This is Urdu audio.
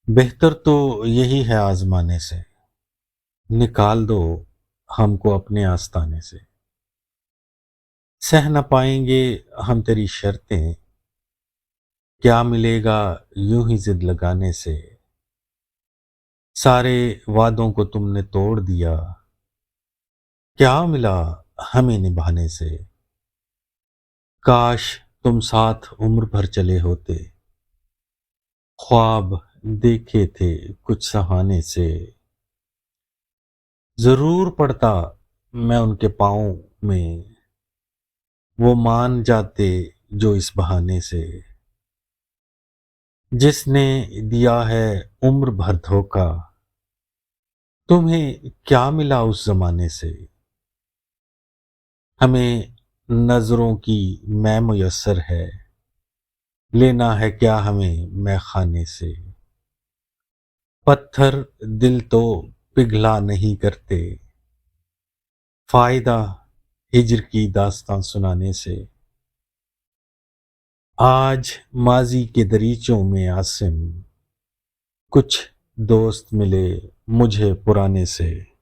بہتر تو یہی ہے آزمانے سے، نکال دو ہم کو اپنے آستانے سے۔ سہ نہ پائیں گے ہم تیری شرطیں، کیا ملے گا یوں ہی ضد لگانے سے۔ سارے وعدوں کو تم نے توڑ دیا، کیا ملا ہمیں نبھانے سے۔ کاش تم ساتھ عمر بھر چلے ہوتے، خواب دیکھے تھے کچھ سہانے سے۔ ضرور پڑتا میں ان کے پاؤں میں، وہ مان جاتے جو اس بہانے سے۔ جس نے دیا ہے عمر بھر دھوکا، تمہیں کیا ملا اس زمانے سے۔ ہمیں نظروں کی مے میسر ہے، لینا ہے کیا ہمیں مے خانے سے۔ پتھر دل تو پگھلا نہیں کرتے، فائدہ ہجر کی داستاں سنانے سے۔ آج ماضی کے دریچوں میں عاصم، کچھ دوست ملے مجھے پرانے سے۔